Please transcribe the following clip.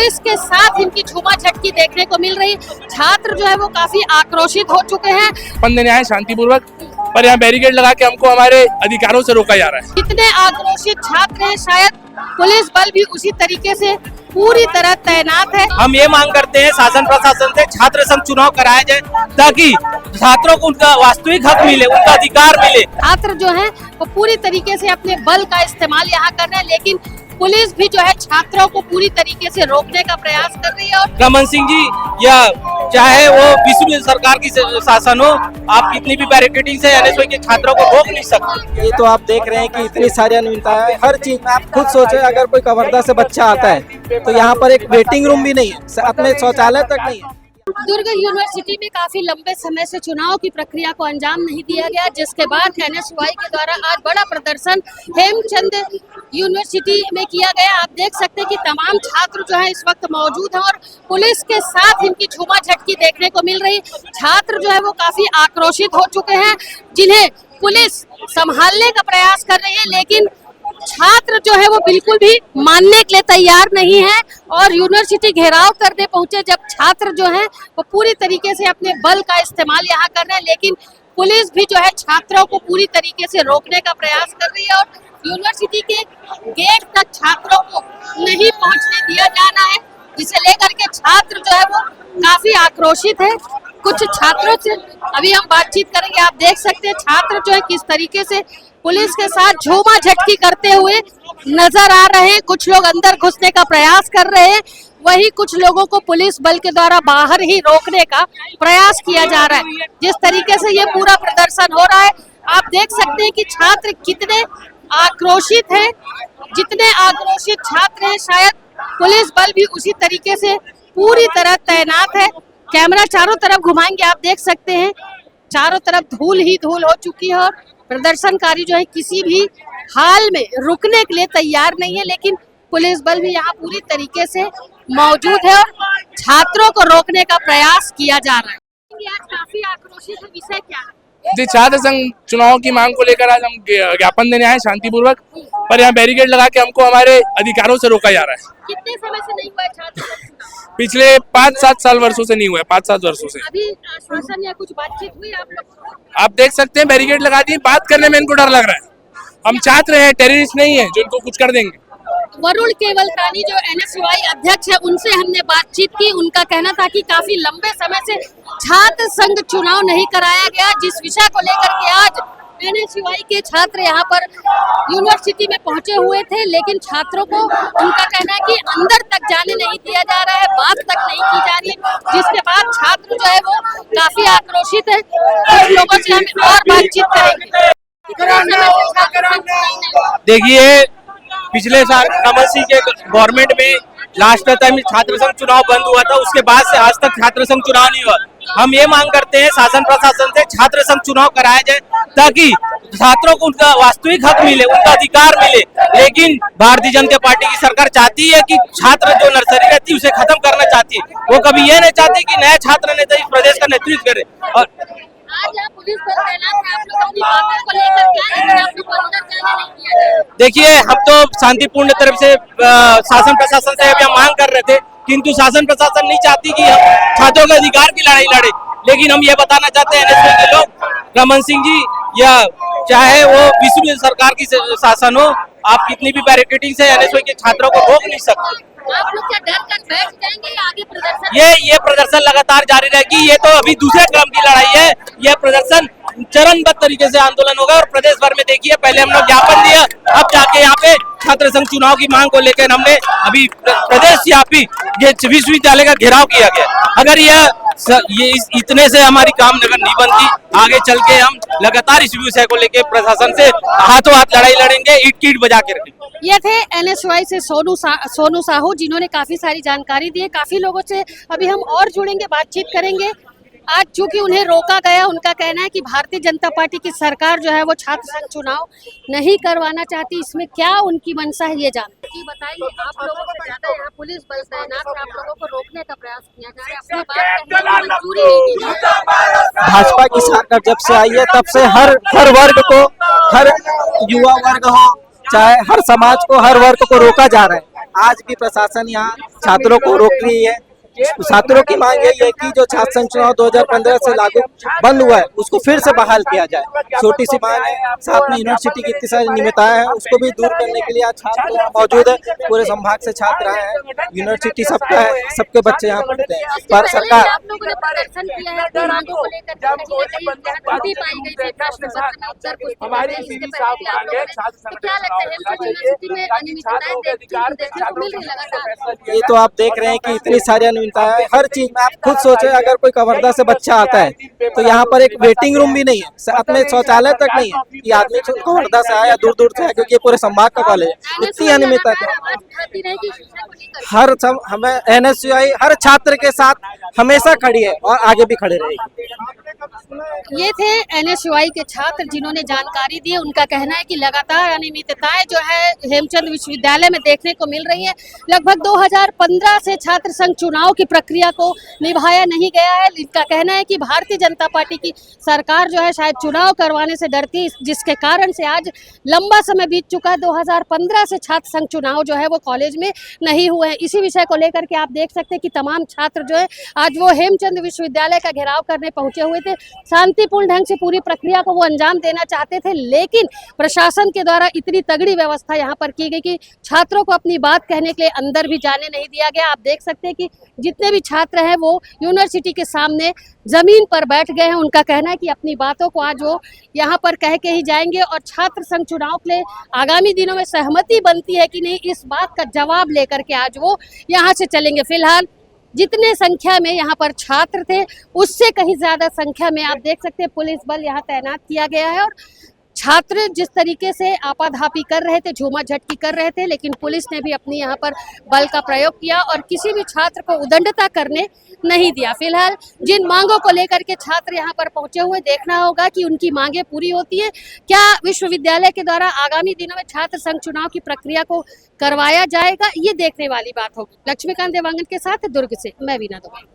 Police के साथ इनकी झूमा झटकी देखने को मिल रही। छात्र जो है वो काफी आक्रोशित हो चुके हैं। बंद देने आए शांतिपूर्वक, पर यहाँ बैरिकेड लगा के हमको हमारे अधिकारों से रोका जा रहा है। कितने आक्रोशित छात्र हैं, शायद पुलिस बल भी उसी तरीके से पूरी तरह तैनात है। हम ये मांग करते हैं शासन प्रशासन से छात्र संघ चुनाव कराया जाए ताकि छात्रों को उनका वास्तविक हक मिले, उनका अधिकार मिले। छात्र जो हैं वो पूरी तरीके से अपने बल का इस्तेमाल यहाँ कर रहे हैं, लेकिन पुलिस भी जो है छात्रों को पूरी तरीके से रोकने का प्रयास कर रही है। और रमन सिंह जी या चाहे वो विष्णु सरकार की शासन हो, आप कितनी भी बैरिकेडिंग से एनएसयूआई के छात्रों को रोक नहीं सकते। ये तो आप देख रहे हैं कि इतनी सारी अनियमितताएं है हर चीज में। आप खुद सोचें, अगर कोई कवर्धा से बच्चा आता है तो यहाँ पर एक वेटिंग रूम भी नहीं है, साथ में शौचालय तक नहीं है। दुर्ग यूनिवर्सिटी में काफी लंबे समय से चुनाव की प्रक्रिया को अंजाम नहीं दिया गया, जिसके बाद एनएसयूआई के द्वारा आज बड़ा प्रदर्शन हेमचंद यूनिवर्सिटी में किया गया। आप देख सकते हैं कि तमाम छात्र जो है इस वक्त मौजूद हैं और पुलिस के साथ इनकी झूमा झटकी देखने को मिल रही। छात्र जो है वो काफी आक्रोशित हो चुके हैं, जिन्हें पुलिस संभालने का प्रयास कर रही है, लेकिन छात्र जो है वो बिल्कुल भी मानने के लिए तैयार नहीं है और यूनिवर्सिटी घेराव करने पहुंचे। जब छात्र जो है वो पूरी तरीके से अपने बल का इस्तेमाल यहाँ कर रहे हैं, लेकिन पुलिस भी जो है छात्रों को पूरी तरीके से रोकने का प्रयास कर रही है और यूनिवर्सिटी के गेट तक छात्रों को नहीं पहुंचने दिया जाना है, जिसे लेकर के छात्र जो है वो काफी आक्रोशित है। कुछ छात्रों से अभी हम बातचीत करेंगे। आप देख सकते हैं छात्र जो है किस तरीके से पुलिस के साथ झूमा झटकी करते हुए नजर आ रहे हैं। कुछ लोग अंदर घुसने का प्रयास कर रहे हैं, वही कुछ लोगों को पुलिस बल के द्वारा बाहर ही रोकने का प्रयास किया जा रहा है। जिस तरीके से ये पूरा प्रदर्शन हो रहा है, आप देख सकते हैं कि छात्र कितने आक्रोशित हैं। जितने आक्रोशित छात्र हैं, शायद पुलिस बल भी उसी तरीके से पूरी तरह तैनात है। कैमरा चारों तरफ घुमाएंगे, आप देख सकते हैं चारों तरफ धूल ही धूल हो चुकी है और प्रदर्शनकारी जो है किसी भी हाल में रुकने के लिए तैयार नहीं है, लेकिन पुलिस बल भी यहाँ पूरी तरीके से मौजूद है और छात्रों को रोकने का प्रयास किया जा रहा है। आज काफी आक्रोशित है, विषय क्या है? जी, छात्र संघ चुनाव की मांग को लेकर आज हम ज्ञापन देने आए शांतिपूर्वक, पर यहाँ बैरिकेड लगा के हमको हमारे अधिकारों से रोका जा रहा है। कितने समय से नहीं हुआ छात्र संघ चुनाव? पिछले 5-7 वर्षों से नहीं हुआ है, 5-7 वर्षों से। अभी आश्वासन या कुछ बातचीत हुई आप लोग? आप देख सकते हैं बैरिकेड लगा दिए, बात करने में इनको डर लग रहा है। हम छात्र हैं, टेररिस्ट नहीं है जो इनको कुछ कर देंगे। वरुण केवलकानी जो एनएसयूआई अध्यक्ष है, उनसे हमने बातचीत की। उनका कहना था कि काफी लंबे समय से छात्र संघ चुनाव नहीं कराया गया, जिस विषय को लेकर के आज एनएसयूआई के छात्र यहाँ पर यूनिवर्सिटी में पहुंचे हुए थे, लेकिन छात्रों को उनका कहना है कि अंदर तक जाने नहीं दिया जा रहा है, बात तक नहीं की जा रही, जिसके बाद छात्र जो है वो काफी आक्रोशित है। कुछ लोगों से हम और बातचीत करेंगे। देखिए, पिछले साल रमन सिंह के गवर्नमेंट में लास्ट टाइम छात्र संघ चुनाव बंद हुआ था, उसके बाद से आज तक छात्र संघ चुनाव नहीं हुआ। हम ये मांग करते हैं शासन प्रशासन से छात्र संघ चुनाव कराया जाए ताकि छात्रों को उनका वास्तविक हक मिले, उनका अधिकार मिले। लेकिन भारतीय जनता पार्टी की सरकार चाहती है कि छात्र जो नर्सरी रहती है उसे खत्म करना चाहती है। वो कभी ये नहीं चाहती कि नया छात्र नेता इस प्रदेश का नेतृत्व करे। और आज यहाँ पुलिस बल तैनात है, आप लोग अपनी बातों को लेकर क्या है, आप लोग को अंदर जाने नहीं दिया जा रहा? देखिए, हम तो शांतिपूर्ण तरफ से शासन प्रशासन से अभी हम मांग कर रहे थे, किंतु शासन प्रशासन नहीं चाहती कि हम छात्रों के अधिकार की लड़ाई लड़े। लेकिन हम ये बताना चाहते हैं एनएसयूआई के लोग, रमन सिंह जी या चाहे वो विष्णु सरकार की शासन हो, आप कितनी भी बैरिकेडिंग से एनएसयूआई के छात्रों को रोक नहीं सकते। आप लोग क्या डर कर बैठ जाएंगे या आगे प्रदर्शन? ये प्रदर्शन लगातार जारी रहेगी। ये तो अभी दूसरे क्रम की लड़ाई है। ये प्रदर्शन चरणबद्ध तरीके से आंदोलन होगा और प्रदेश भर में देखिए, पहले हम लोग ज्ञापन दिया, अब जाके यहाँ पे छात्र संघ चुनाव की मांग को लेकर हमने अभी प्रदेश व्यापी ये विश्वविद्यालय का घेराव किया गया। अगर ये इतने से हमारी काम नगर नहीं बनती, आगे चल के हम लगातार इस विषय को लेकर प्रशासन से हाथों हाथ लड़ाई लड़ेंगे, ईट कीट बजा के रखेंगे। ये थे एनएसयूआई से सोनू साहू, जिन्होंने काफी सारी जानकारी दी है। काफी लोगों से अभी हम और जुड़ेंगे, बातचीत करेंगे। आज चूंकि उन्हें रोका गया, उनका कहना है कि भारतीय जनता पार्टी की सरकार जो है वो छात्र संघ चुनाव नहीं करवाना चाहती। इसमें क्या उनकी मंशा है, ये जानते हैं। बताइए, आप लोगों को ज्यादा यहाँ पुलिस बल तैनात है, आप लोगों को रोकने का प्रयास किया जा रहा है, अपनी बात कहने की मंजूरी नहीं दी जा रही। भाजपा की सरकार जब से आई है तब से हर वर्ग को, हर युवा वर्ग हो चाहे हर समाज को, हर वर्ग को रोका जा रहा है। आज भी प्रशासन यहाँ छात्रों को रोक रही है। छात्रों की मांग यही है कि जो छात्र संघ चुनाव 2015 से लागू बंद हुआ है उसको फिर से बहाल किया जाए। छोटी सी मांग है। साथ में यूनिवर्सिटी की इतनी सारी नियमितताएं हैं उसको भी दूर करने के लिए आज छात्र यहाँ मौजूद है। पूरे संभाग से छात्र आए हैं। यूनिवर्सिटी सबका है, सबके बच्चे यहाँ पढ़ते हैं। पर सरकार आप लोगों ने प्रदर्शन किया है अपनी मांगों को लेकर के कहीं ना कहीं जहाँ त्रुटि पाई गई थी प्रश्न पत्र में उत्तर पुस्तिका में, इसके पहले भी आप लोगों ने, तो क्या लगता है हेमचंद यूनिवर्सिटी में अनियमितताएं देखने को मिल रही लगातार? ये तो आप देख रहे हैं कि इतनी सारी अनियमितताएं हैं हर चीज में। आप खुद सोचे अगर कोई कवर्धा से बच्चा आता है तो यहाँ पर एक वेटिंग रूम भी नहीं है, अपने शौचालय तक नहीं है। ये आदमी कवर्धा से आया या दूर दूर से आया क्योंकि ये पूरे संभाग का कॉलेज है। इतनी अनियमितता हर सब हमें NSUI हर छात्र के साथ हमेशा खड़ी है और आगे भी खड़े रहेगी। ये थे NSUI के छात्र जिन्होंने जानकारी दी। उनका कहना है कि लगातार अनियमितताएं जो है हेमचंद विश्वविद्यालय में देखने को मिल रही है। लगभग 2015 से छात्र संघ चुनाव की प्रक्रिया को निभाया नहीं गया है। इनका कहना है कि भारतीय जनता पार्टी की सरकार जो है शायद चुनाव करवाने से डरती है, जिसके कारण से आज लंबा समय बीत चुका है। 2015 से छात्र संघ चुनाव जो है वो कॉलेज में नहीं हुए हैं। इसी विषय को लेकर के आप देख सकते हैं कि तमाम छात्र जो है आज वो हेमचंद विश्वविद्यालय का घेराव करने पहुंचे हुए थे। शांतिपूर्ण ढंग से पूरी प्रक्रिया को वो अंजाम देना चाहते थे, लेकिन प्रशासन के द्वारा इतनी तगड़ी व्यवस्था यहाँ पर की गई कि छात्रों को अपनी बात कहने के लिए अंदर भी जाने नहीं दिया गया। आप देख सकते हैं कि जितने भी छात्र हैं वो यूनिवर्सिटी के सामने जमीन पर बैठ गए हैं। उनका कहना है कि अपनी बातों को आज वो यहाँ पर कह के ही जाएंगे और छात्र संघ चुनाव के लिए आगामी दिनों में सहमति बनती है कि नहीं, इस बात का जवाब लेकर के आज वो यहाँ से चलेंगे। फिलहाल जितने संख्या में यहाँ पर छात्र थे उससे कहीं ज्यादा संख्या में आप देख सकते हैं पुलिस बल यहाँ तैनात किया गया है। और छात्र जिस तरीके से आपाधापी कर रहे थे, झूमा झटकी कर रहे थे, लेकिन पुलिस ने भी अपनी यहाँ पर बल का प्रयोग किया और किसी भी छात्र को उदंडता करने नहीं दिया। फिलहाल जिन मांगों को लेकर के छात्र यहाँ पर पहुंचे हुए, देखना होगा कि उनकी मांगे पूरी होती है क्या। विश्वविद्यालय के द्वारा आगामी दिनों में छात्र संघ चुनाव की प्रक्रिया को करवाया जाएगा, ये देखने वाली बात होगी। लक्ष्मीकांत देवांगन के साथ दुर्ग से मैं वीना दुबे।